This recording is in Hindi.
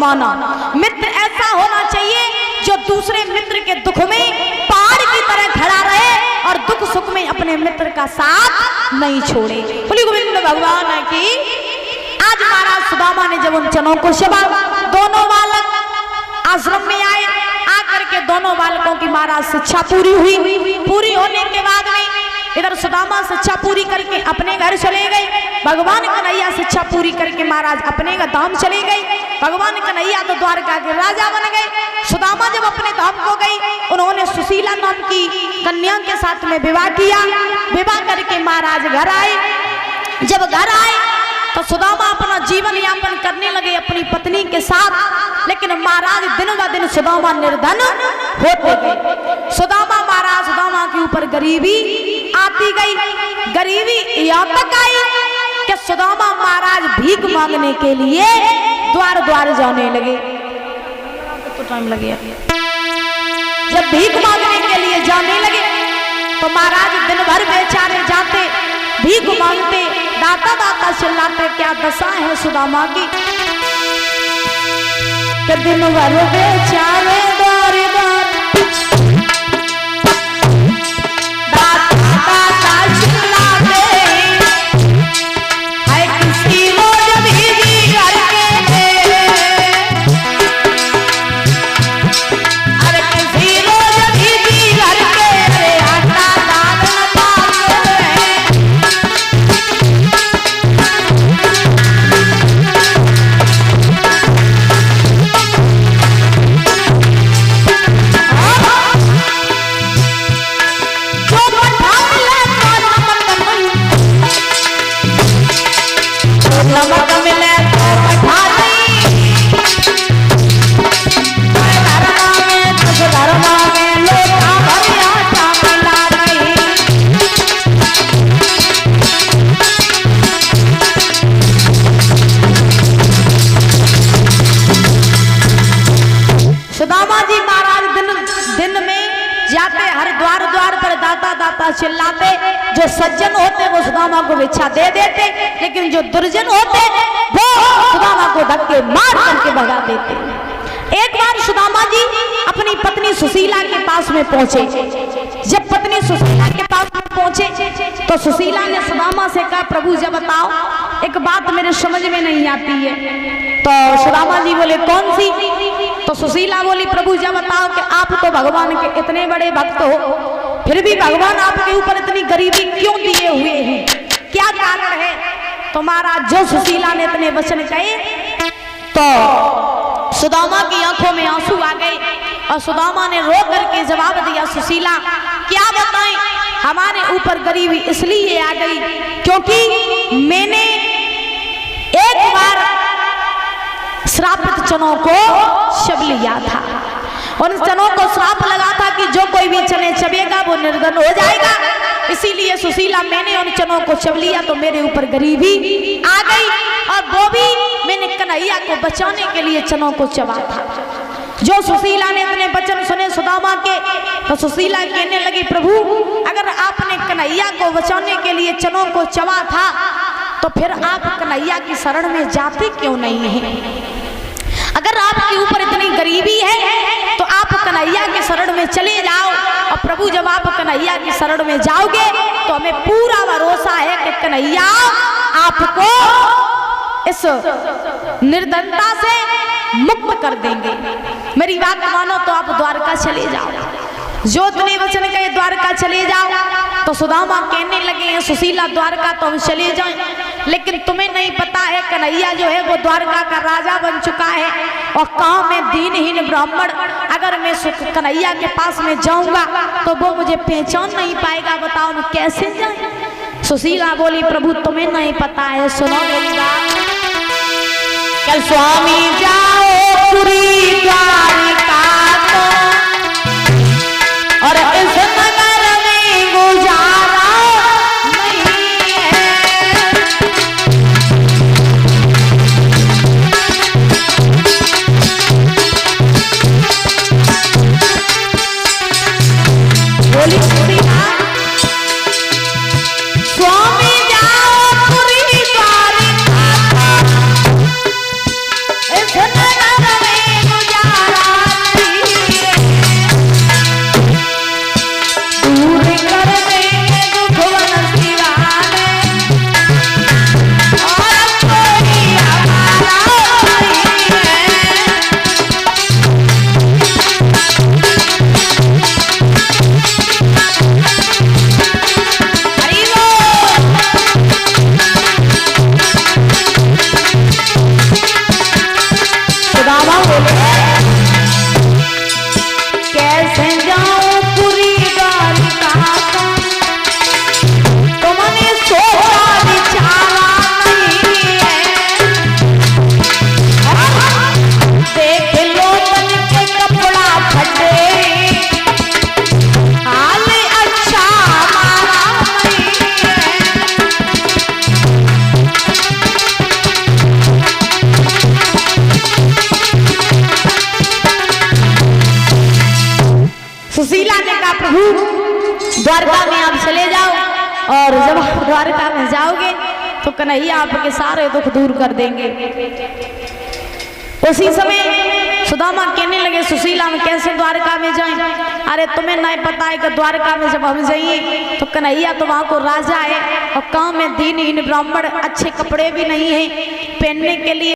समाना। मित्र ऐसा होना चाहिए जो दूसरे मित्र के दुख में पहाड़ की तरह खड़ा रहे और दुख सुख में अपने मित्र का साथ नहीं छोड़े। बोली गोविंद भगवान की। आज महाराज सुदामा ने जब उन जनों को सेवा, दोनों बालक आश्रम में आए, आकर के दोनों बालकों की महाराज शिक्षा पूरी हुई। पूरी होने के बाद में इधर सुदामा शिक्षा पूरी करके अपने घर चले गए। भगवान कन्हैया शिक्षा पूरी करके महाराज अपने धाम चले गए। भगवान कन्हैया तो द्वारका के राजा बन गए। सुदामा जब अपने धाम को गई, उन्होंने सुशीला नाम की कन्या के साथ में विवाह किया। विवाह करके महाराज घर आए। जब घर आए तो सुदामा अपना जीवन यापन करने लगे अपनी पत्नी के साथ। लेकिन महाराज दिन ब दिन सुदामा निर्धन होते गए। सुदामा के ऊपर गरीबी आती गई। गरीबी यहाँ तक आई कि सुदामा महाराज भीख मांगने के लिए द्वार द्वार जाने लगे। तो टाइम लगे। जब भीख मांगने के लिए जाने लगे तो महाराज दिन भर बेचारे जाते, भीख मांगते, दाता दाता चिल्लाते। क्या दशा है सुदामा की कि दिन भर बेचारे द्वार द्वार दाता दाता चिल्लाते। है किसी रोज भी घर के, अरे किसी रोज भी घर के, अरे आटा दाल न पाते। नमक मिले तो बैठा दी, धर्मा में तुझ धर्मा में लोटा भर आटा मिला दी। सुदामा जी महाराज दिन में जाते, हर द्वार द्वार पर दाता दाता चिल्लाते। जो सज्जन होते वो सुदामा को भिक्षा दे देते, लेकिन जो दुर्जन होते वो सुदामा को धक्के मार करके भगा देते। एक बार सुदामा जी अपनी पत्नी सुशीला के पास में पहुंचे। जब पत्नी सुशीला के पास में पहुंचे तो सुशीला ने सुदामा से कहा, प्रभु जब बताओ, एक बात मेरे समझ में नहीं आती है। तो सुदामा जी बोले, कौन सी? तो सुशीला बोली, प्रभु जब बताओ कि आप तो भगवान के इतने बड़े भक्त हो, फिर भी भगवान आपके ऊपर इतनी गरीबी क्यों दिए हुए हैं, क्या कारण है? तो महाराज जो सुशीला ने इतने वचन कहे तो सुदामा की आंखों में आंसू आ गए और सुदामा ने रो करके जवाब दिया, सुशीला क्या बताएं, हमारे ऊपर गरीबी इसलिए आ गई क्योंकि मैंने एक बार श्रापित चनों को चब लिया था। उन चनों को श्राप लगा था कि जो कोई भी चने चबेगा वो निर्धन हो जाएगा। इसीलिए सुशीला मैंने उन चनों को चब लिया तो मेरे ऊपर गरीबी आ गई, और वो भी मैंने कन्हैया को बचाने के लिए चनों को चबा था। जो सुशीला ने अपने वचन सुने सुदामा के, तो सुशीला कहने लगी, प्रभु अगर आपने कन्हैया को बचाने के लिए चनों को चबा था तो फिर आप कन्हैया की शरण में जाते क्यों नहीं हैं? अगर आपके ऊपर इतनी गरीबी है तो आप कन्हैया की शरण में चले जाओ। और प्रभु जब आप कन्हैया की शरण में जाओगे तो हमें पूरा भरोसा है कि कन्हैया आपको इस निर्धनता से मुक्त कर देंगे। मेरी बात मानो तो आप द्वारका चले जाओ। जो इतने वचन कहे द्वारका चले जाओ। तो सुदामा कहने लगे हैं, सुशीला द्वारका तो हम चले जाएं, लेकिन तुम्हें नहीं पता है कन्हैया जो है वो द्वारका का राजा बन चुका है, और गांव में दीनहीन ब्राह्मण अगर मैं कन्हैया के पास में जाऊंगा तो वो मुझे पहचान नहीं पाएगा, बताओ मैं कैसे जाऊं? सुशीला बोली, प्रभु तुम्हें नहीं पता है, सुनो मेरी बात। कल स्वामी जाओ पूरी द्वारका और इस नगर में गुजारा नहीं है। बोली स्वामी जाओ पूरी द्वारका इस प्रभु द्वारका में आप चले जाओ, और जब आप द्वारका में जाओगे तो कन्हैया आपके सारे दुख दूर कर देंगे। उसी समय सुदामा कहने लगे, सुशीला हम कैसे द्वारका में जाएं? अरे तुम्हें नहीं पता है कि द्वारका में जब हम जाइए तो कन्हैया तो वहाँ को राजा है, और गाँव में दीनहीन ब्राह्मण अच्छे कपड़े भी नहीं है पहनने के लिए।